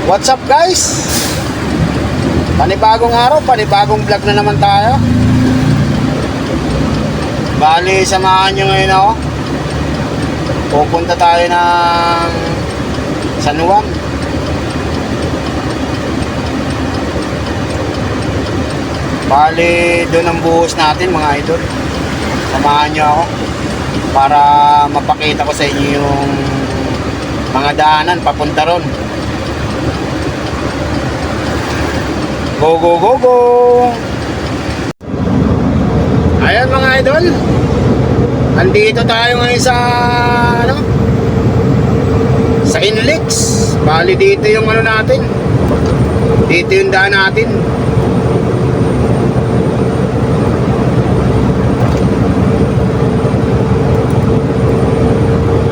What's up guys? Panibagong araw, panibagong vlog na naman tayo. Bali, samahan nyo ngayon ako. Pupunta tayo ng San Juan. Bali, doon ang buhos natin mga idol. Samahan nyo ako para mapakita ko sa inyo yung mga daanan papunta ron. Go, go, go, go! Ayan mga idol, andito tayo ngayon sa sa Inlex. Bali dito yung natin, dito yung daan natin.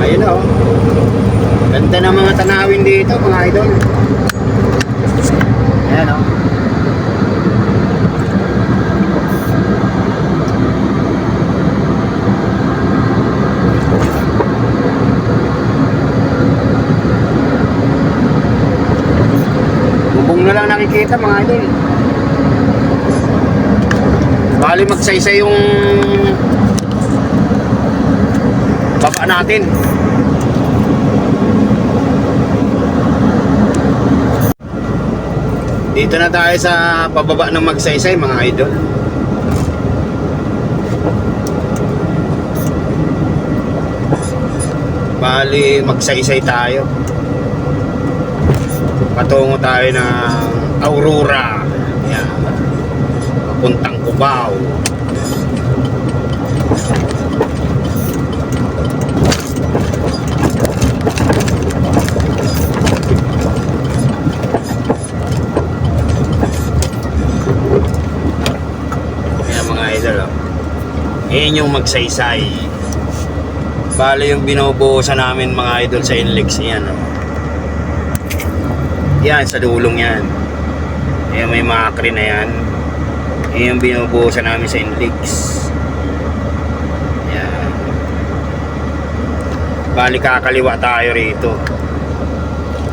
Ayun o, ganda ng mga tanawin dito mga idol. Ayan o. Na lang nakikita mga idol. Bali magsaysay yung baba natin. Dito na tayo sa pababa ng magsaysay mga idol. Bali magsaysay tayo. Patungo tayo ng Aurora. Yan. Papuntang Cubao. Yan mga idol. Yan yung magsaysay. Bali yung binubuhusan namin mga idol sa Inlex. Yan o. Yan, sa dulong yan. Ayan, may makri na yan. Ayan yung binubuhusan namin sa Inlex. Yan. Bali kakaliwa tayo rito.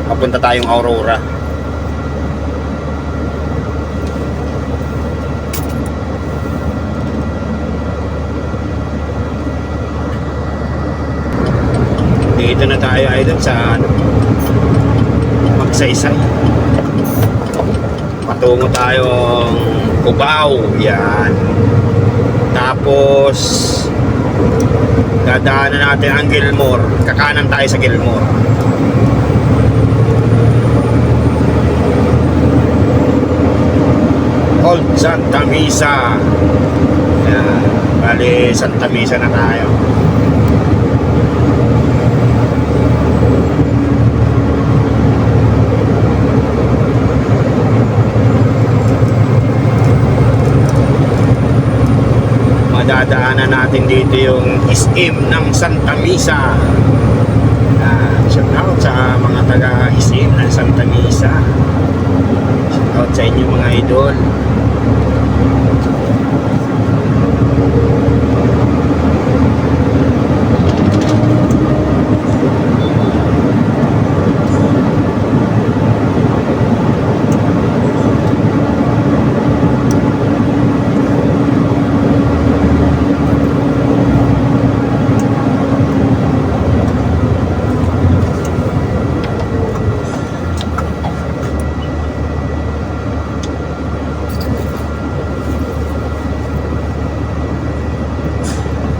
Papunta tayong Aurora. Dito na tayo idol sa Magsaysay. Patungo tayong Cubao. Yan. Tapos dadaanan natin ang Gilmore. Kakanan tayo sa Gilmore. Old Santa Misa. Yan. Bali Santa Misa na tayo. Dadaanan natin dito yung SM ng Santa Misa. Shout out sa mga taga SM ng Santa Misa. Shout out sa inyo mga idol.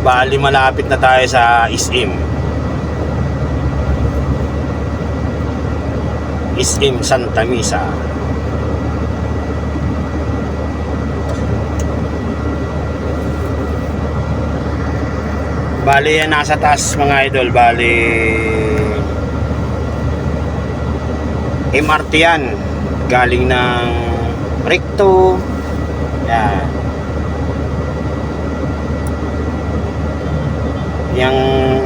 Bali malapit na tayo sa SM. SM Santa Misa. Bali yan nasa taas mga idol. Bali MRT yan. Galing ng Recto. Yan. Yang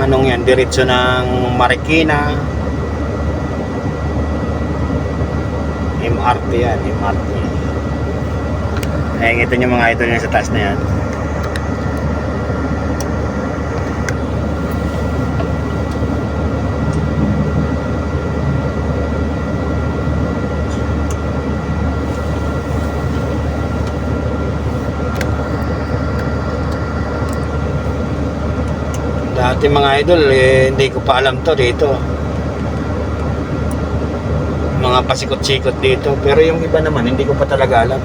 anong yan, diretso ng Marikina. MRT yan, MRT. Ayan, ito yung mga idol yan sa taas na yan. Dati mga idol, hindi ko pa alam to dito. Mga pasikot-sikot dito. Pero yung iba naman, hindi ko pa talaga alam.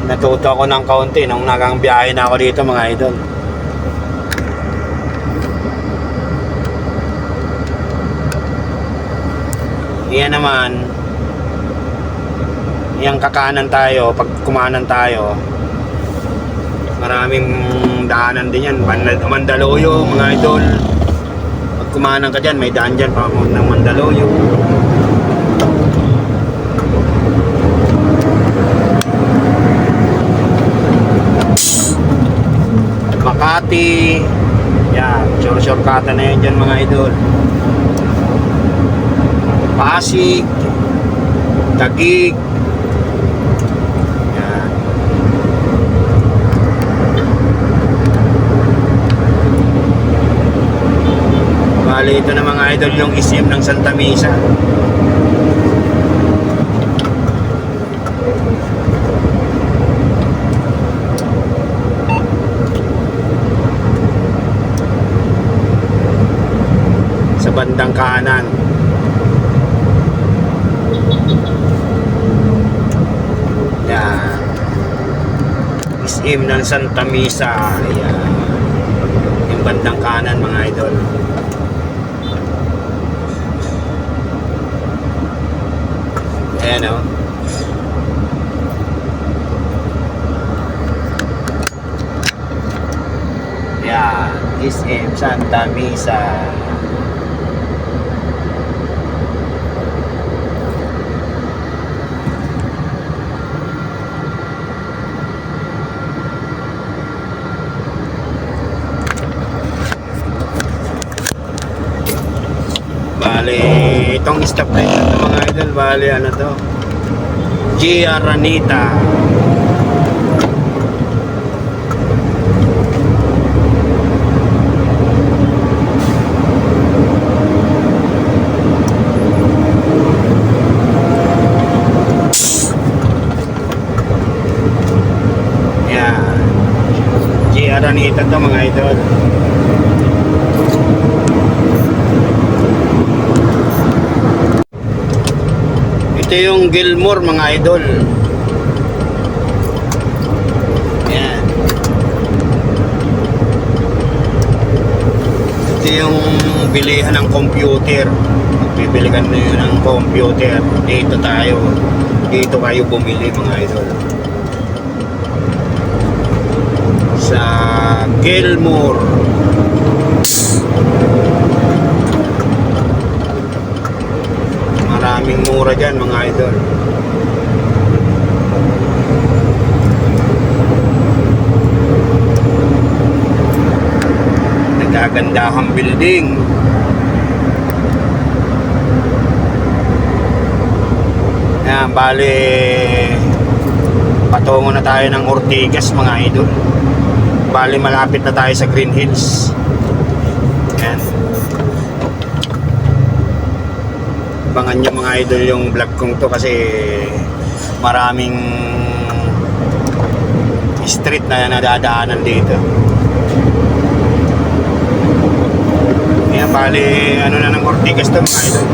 Natuto ako ng kaunti nung nagang biyahe na ako dito mga idol. Yan naman, yung kakanan tayo, pag kumanan tayo, maraming daanan din yan. Mandaluyong mga idol. Pag kumanan ka dyan, may daan dyan pa ng Mandaluyong. Makati. Yan, shortcut na yan dyan mga idol. Pasig, Taguig. Yan. Bali ito na mga idol yung SM ng Santa Mesa. Sa bandang kanan. Yan. SM ng Santa Mesa. Yan. Yung bandang kanan mga idol. Ayan o. Yan. SM Santa Mesa. Bali, itong stop na ito mga idol, bali ano to, Gia Ranita. Yan, Gia Ranita to mga idol. Ito yung Gilmore mga idol. Yan. Ito yung bilihan ng computer. Bibili ka na yun ng computer. Dito tayo. Dito kayo bumili mga idol. Sa Gilmore. Maraming mura dyan mga idol. Nagagandahang building. Yan, bali patungo na tayo ng Ortigas mga idol. Bali malapit na tayo sa Green Hills. Yan. Abangan nyo mga idol yung vlog kong to kasi maraming street na nadadaanan dito. Yan, bali ano na ng Ortigas to mga idol.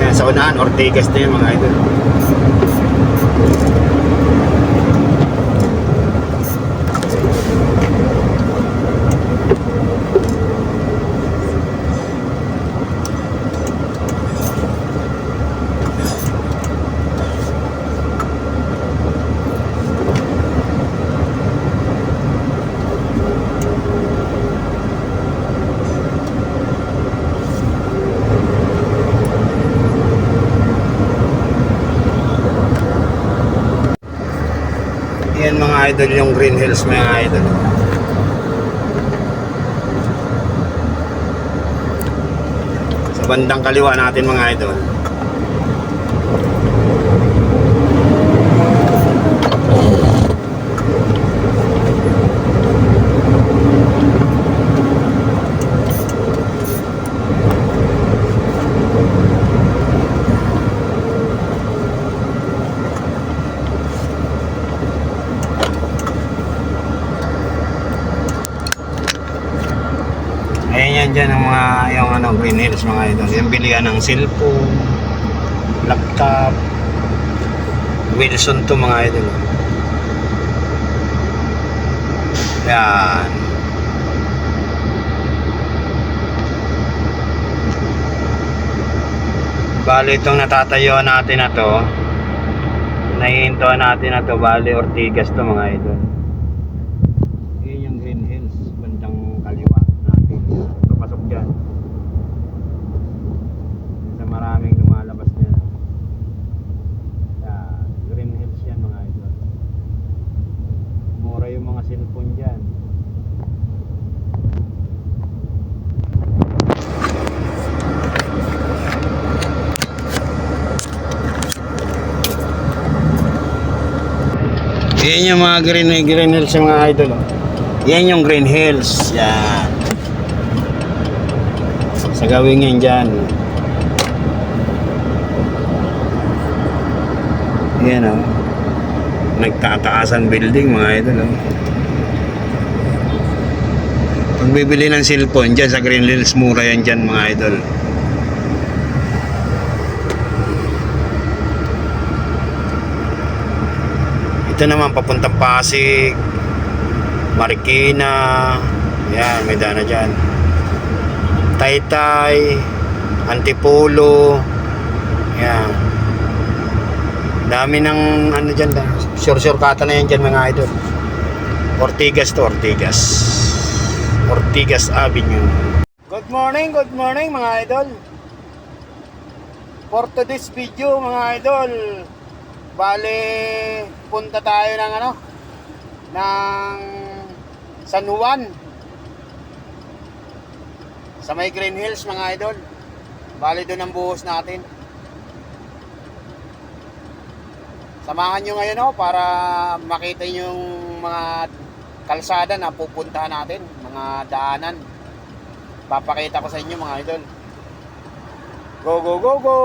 Yan, sa unahan Ortigas to yung mga idol. Yan mga idol yung Green Hills mga idol. Sa bandang kaliwa natin mga idol. dyan ang mga yung Green Hills mga idol. Yung bilihan ng cellphone, laptop, Wilson to mga idol. Yan. Bali itong natatayuan natin na to, naihintuan natin na to, bali Ortigas to mga idol. Yun yung Green Hills, bandang kaliwa natin. Papasok dyan. Sa maraming lumalabas na yan. Yan, Green Hills yan mga idol. Mura yung mga cellphone dyan. Yan yung mga Green Hills yung mga idol. Yan yung Green Hills. Yan. Sa gawin yan dyan. Yan o. Nagtataasan building mga idol o. Pag bibili ng cellphone dyan sa Green Hills, mura yan dyan mga idol. Ito naman papuntang Pasig, Marikina, yan, may dana dyan. Taytay, Antipolo, yan. Dami ng ano dyan, sure-kata na yan dyan mga idol. Ortigas to, Ortigas. Ortigas Avenue. Good morning mga idol. For today's video mga idol, bale, punta tayo ng ng San Juan sa may Green Hills mga idol. Bale doon ang buhos natin. Samahan nyo ngayon para makita nyo yung mga kalsada na pupuntahan natin, mga daanan. Papakita ko sa inyo mga idol. Go go go go.